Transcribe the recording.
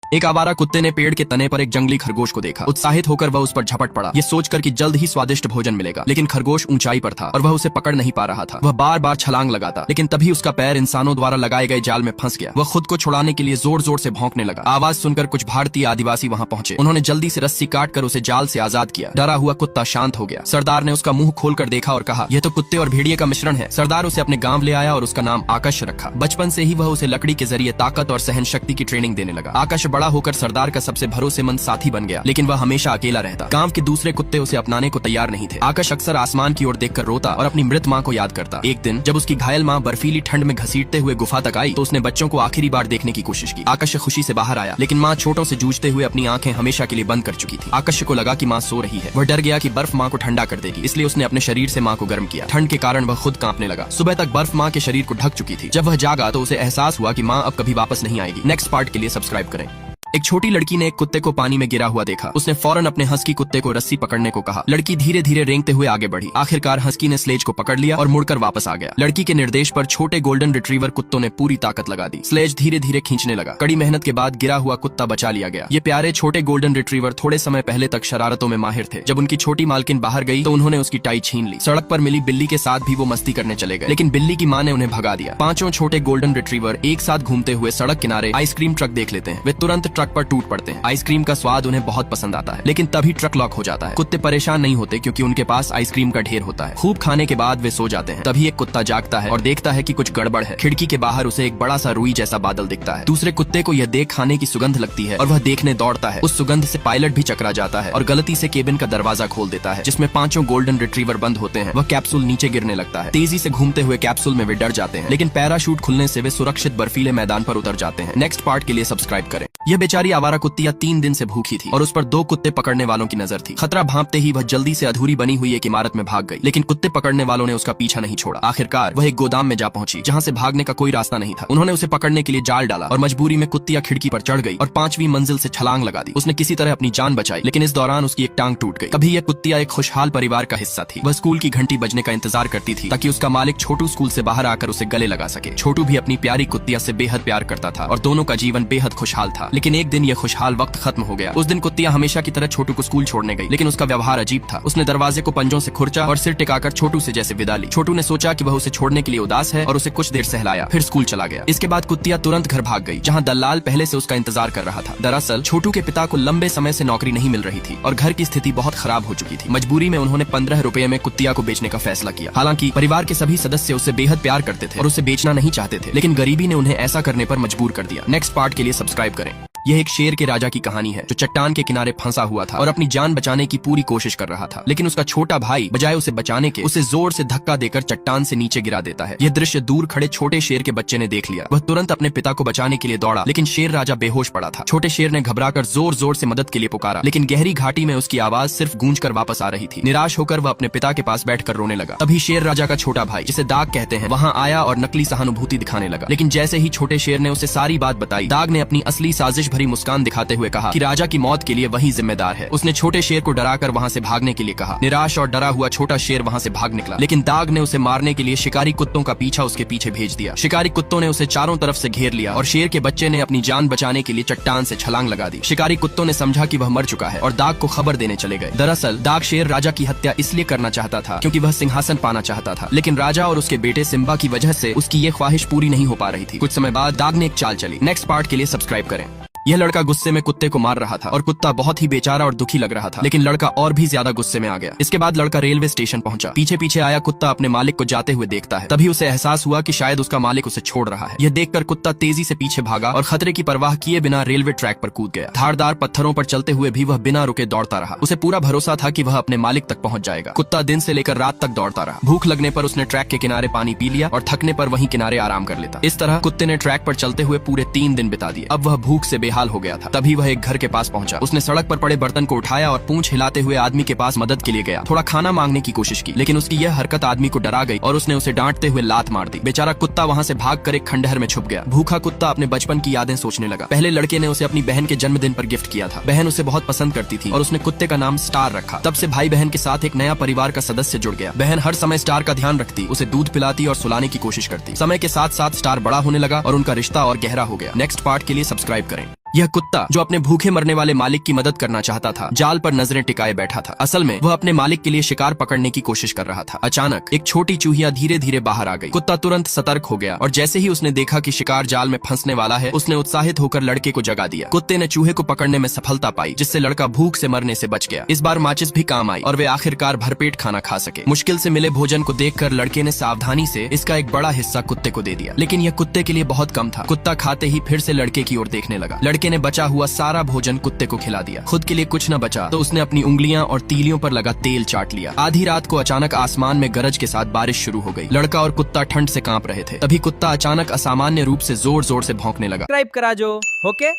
एक आवारा कुत्ते ने पेड़ के तने पर एक जंगली खरगोश को देखा। उत्साहित होकर वह उस पर झपट पड़ा, ये सोचकर कि जल्द ही स्वादिष्ट भोजन मिलेगा। लेकिन खरगोश ऊंचाई पर था और वह उसे पकड़ नहीं पा रहा था। वह बार बार छलांग लगाता, लेकिन तभी उसका पैर इंसानों द्वारा लगाए गए जाल में फंस गया। वह खुद को छुड़ाने के लिए जोर जोर से भौंकने लगा। आवाज सुनकर कुछ भारतीय आदिवासी वहां पहुंचे। उन्होंने जल्दी से रस्सी काट कर उसे जाल से आजाद किया। डरा हुआ कुत्ता शांत हो गया। सरदार ने उसका मुंह खोलकर देखा और कहा, यह तो कुत्ते और भेड़िए का मिश्रण है। सरदार उसे अपने गांव ले आया और उसका नाम आकाश रखा। बचपन से ही वह उसे लकड़ी के जरिए ताकत और सहन शक्ति की ट्रेनिंग देने लगा। आकाश बड़ा होकर सरदार का सबसे भरोसेमंद साथी बन गया, लेकिन वह हमेशा अकेला रहता। गांव के दूसरे कुत्ते उसे अपनाने को तैयार नहीं थे। आकाश अक्सर आसमान की ओर देखकर रोता और अपनी मृत मां को याद करता। एक दिन जब उसकी घायल मां बर्फीली ठंड में घसीटते हुए गुफा तक आई तो उसने बच्चों को आखिरी बार देखने की कोशिश की। आकाश खुशी से बाहर आया, लेकिन मां चोटों से जूझते हुए अपनी आंखें हमेशा के लिए बंद कर चुकी थी। आकाश को लगा कि मां सो रही है। वह डर गया कि बर्फ मां को ठंडा कर देगी, इसलिए उसने अपने शरीर से मां को गर्म किया। ठंड के कारण वह खुद कांपने लगा। सुबह तक बर्फ मां के शरीर को ढक चुकी थी। जब वह जागा तो उसे एहसास हुआ कि मां अब कभी वापस नहीं आएगी। नेक्स्ट पार्ट के लिए सब्सक्राइब करें। एक छोटी लड़की ने एक कुत्ते को पानी में गिरा हुआ देखा। उसने फौरन अपने हस्की कुत्ते को रस्सी पकड़ने को कहा। लड़की धीरे धीरे रेंगते हुए आगे बढ़ी। आखिरकार हस्की ने स्लेज को पकड़ लिया और मुड़कर वापस आ गया। लड़की के निर्देश पर छोटे गोल्डन रिट्रीवर कुत्तों ने पूरी ताकत लगा दी। स्लेज धीरे धीरे खींचने लगा। कड़ी मेहनत के बाद गिरा हुआ कुत्ता बचा लिया गया। ये प्यारे छोटे गोल्डन रिट्रीवर थोड़े समय पहले तक शरारतों में माहिर थे। जब उनकी छोटी मालकिन बाहर गई तो उन्होंने उसकी टाई छीन ली। सड़क पर मिली बिल्ली के साथ भी वो मस्ती करने चले गए, लेकिन बिल्ली की मां ने उन्हें भगा दिया। पांचों छोटे गोल्डन रिट्रीवर एक साथ घूमते हुए सड़क किनारे आइसक्रीम ट्रक देख लेते हैं। वे तुरंत ट्रक पर टूट पड़ते हैं। आइसक्रीम का स्वाद उन्हें बहुत पसंद आता है, लेकिन तभी ट्रक लॉक हो जाता है। कुत्ते परेशान नहीं होते क्योंकि उनके पास आइसक्रीम का ढेर होता है। खूब खाने के बाद वे सो जाते हैं। तभी एक कुत्ता जागता है और देखता है कि कुछ गड़बड़ है। खिड़की के बाहर उसे एक बड़ा सा रुई जैसा बादल दिखता है। दूसरे कुत्ते को यह देख खाने की सुगंध लगती है और वह देखने दौड़ता है। उस सुगंध से पायलट भी चकरा जाता है और गलती से केबिन का दरवाजा खोल देता है, जिसमें पांचों गोल्डन रिट्रीवर बंद होते हैं। वह कैप्सूल नीचे गिरने लगता है। तेजी से घूमते हुए कैप्सूल में वे डर जाते हैं, लेकिन पैराशूट खुलने से वे सुरक्षित बर्फीले मैदान पर उतर जाते हैं। नेक्स्ट पार्ट के लिए सब्सक्राइब करें। यह बेचारी आवारा कुत्तियां 3 दिन से भूखी थी और उस पर 2 कुत्ते पकड़ने वालों की नजर थी। खतरा भांपते ही वह जल्दी से अधूरी बनी हुई एक इमारत में भाग गई, लेकिन कुत्ते पकड़ने वालों ने उसका पीछा नहीं छोड़ा। आखिरकार वह एक गोदाम में जा पहुंची, जहां से भागने का कोई रास्ता नहीं था। उन्होंने उसे पकड़ने के लिए जाल डाला और मजबूरी में कुत्तियां खिड़की पर चढ़ गई और 5वीं मंजिल से छलांग लगा दी। उसने किसी तरह अपनी जान बचाई, लेकिन इस दौरान उसकी एक टांग टूट गई। कभी यह कुत्तियां एक खुशहाल परिवार का हिस्सा थी। वह स्कूल की घंटी बजने का इंतजार करती थी ताकि उसका मालिक छोटू स्कूल से बाहर आकर उसे गले लगा सके। छोटू भी अपनी प्यारी कुत्तिया से बेहद प्यार करता था और दोनों का जीवन बेहद खुशहाल था। लेकिन एक दिन यह खुशहाल वक्त खत्म हो गया। उस दिन कुत्तिया हमेशा की तरह छोटू को स्कूल छोड़ने गई, लेकिन उसका व्यवहार अजीब था। उसने दरवाजे को पंजों से खुरचा और सिर टिकाकर छोटू से जैसे विदा ली। छोटू ने सोचा कि वह उसे छोड़ने के लिए उदास है और उसे कुछ देर सहलाया, फिर स्कूल चला गया। इसके बाद कुत्तिया तुरंत घर भाग गई, जहां दलाल पहले से उसका इंतजार कर रहा था। दरअसल छोटू के पिता को लंबे समय से नौकरी नहीं मिल रही थी और घर की स्थिति बहुत खराब हो चुकी थी। मजबूरी में उन्होंने 15 रुपए में कुत्तिया को बेचने का फैसला किया। हालांकि परिवार के सभी सदस्य उससे बेहद प्यार करते थे और उसे बेचना नहीं चाहते थे, लेकिन गरीबी ने उन्हें ऐसा करने पर मजबूर कर दिया। नेक्स्ट पार्ट के लिए सब्सक्राइब करें। यह एक शेर के राजा की कहानी है जो चट्टान के किनारे फंसा हुआ था और अपनी जान बचाने की पूरी कोशिश कर रहा था, लेकिन उसका छोटा भाई बजाय उसे बचाने के उसे जोर से धक्का देकर चट्टान से नीचे गिरा देता है। यह दृश्य दूर खड़े छोटे शेर के बच्चे ने देख लिया। वह तुरंत अपने पिता को बचाने के लिए दौड़ा, लेकिन शेर राजा बेहोश पड़ा था। छोटे शेर ने घबराकर जोर जोर से मदद के लिए पुकारा, लेकिन गहरी घाटी में उसकी आवाज सिर्फ गूंज कर वापस आ रही थी। निराश होकर वह अपने पिता के पास बैठकर रोने लगा। तभी शेर राजा का छोटा भाई, जिसे दाग कहते हैं, वहां आया और नकली सहानुभूति दिखाने लगा। लेकिन जैसे ही छोटे शेर ने उसे सारी बात बताई, दाग ने अपनी असली साजिश भरी मुस्कान दिखाते हुए कहा कि राजा की मौत के लिए वही जिम्मेदार है। उसने छोटे शेर को डराकर वहां से भागने के लिए कहा। निराश और डरा हुआ छोटा शेर वहां से भाग निकला, लेकिन दाग ने उसे मारने के लिए शिकारी कुत्तों का पीछा उसके पीछे भेज दिया। शिकारी कुत्तों ने उसे चारों तरफ से घेर लिया और शेर के बच्चे ने अपनी जान बचाने के लिए चट्टान से छलांग लगा दी। शिकारी कुत्तों ने समझा कि वह मर चुका है और दाग को खबर देने चले गए। दरअसल दाग शेर राजा की हत्या इसलिए करना चाहता था क्योंकि वह सिंहासन पाना चाहता था, लेकिन राजा और उसके बेटे सिम्बा की वजह से उसकी ये ख्वाहिश पूरी नहीं हो पा रही थी। कुछ समय बाद दाग ने एक चाल चली। नेक्स्ट पार्ट के लिए सब्सक्राइब करें। यह लड़का गुस्से में कुत्ते को मार रहा था और कुत्ता बहुत ही बेचारा और दुखी लग रहा था, लेकिन लड़का और भी ज्यादा गुस्से में आ गया। इसके बाद लड़का रेलवे स्टेशन पहुंचा। पीछे पीछे आया कुत्ता अपने मालिक को जाते हुए देखता है। तभी उसे एहसास हुआ कि शायद उसका मालिक उसे छोड़ रहा है। यह देखकर कुत्ता तेजी से पीछे भागा और खतरे की परवाह किए बिना रेलवे ट्रैक पर कूद गया। धारदार पत्थरों पर चलते हुए भी वह बिना रुके दौड़ता रहा। उसे पूरा भरोसा था कि वह अपने मालिक तक पहुंच जाएगा। कुत्ता दिन से लेकर रात तक दौड़ता रहा। भूख लगने पर उसने ट्रैक के किनारे पानी पी लिया और थकने पर वहीं किनारे आराम कर लेता। इस तरह कुत्ते ने ट्रैक पर चलते हुए पूरे 3 दिन बिता दिए। अब वह भूख से बेहाल हो गया था। तभी वह एक घर के पास पहुंचा। उसने सड़क पर पड़े बर्तन को उठाया और पूंछ हिलाते हुए आदमी के पास मदद के लिए गया। थोड़ा खाना मांगने की कोशिश की, लेकिन उसकी यह हरकत आदमी को डरा गई और उसने उसे डांटते हुए लात मार दी। बेचारा कुत्ता वहां से भागकर एक खंडहर में छुप गया। भूखा कुत्ता अपने बचपन की यादें सोचने लगा। पहले लड़के ने उसे अपनी बहन के जन्मदिन पर गिफ्ट किया था। बहन उसे बहुत पसंद करती थी और उसने कुत्ते का नाम स्टार रखा। तब से भाई बहन के साथ एक नया परिवार का सदस्य जुड़ गया। बहन हर समय स्टार का ध्यान रखती, उसे दूध पिलाती और सुलाने की कोशिश करती। समय के साथ साथ स्टार बड़ा होने लगा और उनका रिश्ता और गहरा हो गया। नेक्स्ट पार्ट के लिए सब्सक्राइब करें। यह कुत्ता जो अपने भूखे मरने वाले मालिक की मदद करना चाहता था, जाल पर नजरें टिकाए बैठा था। असल में वह अपने मालिक के लिए शिकार पकड़ने की कोशिश कर रहा था। अचानक एक छोटी चूहिया धीरे धीरे बाहर आ गई। कुत्ता तुरंत सतर्क हो गया और जैसे ही उसने देखा कि शिकार जाल में फंसने वाला है, उसने उत्साहित होकर लड़के को जगा दिया। कुत्ते ने चूहे को पकड़ने में सफलता पाई, जिससे लड़का भूख से मरने से बच गया। इस बार माचिस भी काम आई और वे आखिरकार भरपेट खाना खा सके। मुश्किल से मिले भोजन को देखकर लड़के ने सावधानी से इसका एक बड़ा हिस्सा कुत्ते को दे दिया, लेकिन यह कुत्ते के लिए बहुत कम था। कुत्ता खाते ही फिर से लड़के की ओर देखने लगा। लड़के ने बचा हुआ सारा भोजन कुत्ते को खिला दिया। खुद के लिए कुछ न बचा तो उसने अपनी उंगलियां और तीलियों पर लगा तेल चाट लिया। आधी रात को अचानक आसमान में गरज के साथ बारिश शुरू हो गई। लड़का और कुत्ता ठंड से कांप रहे थे। तभी कुत्ता अचानक असामान्य रूप से जोर जोर से भौंकने लगा। सब्सक्राइब करा जो, ओके।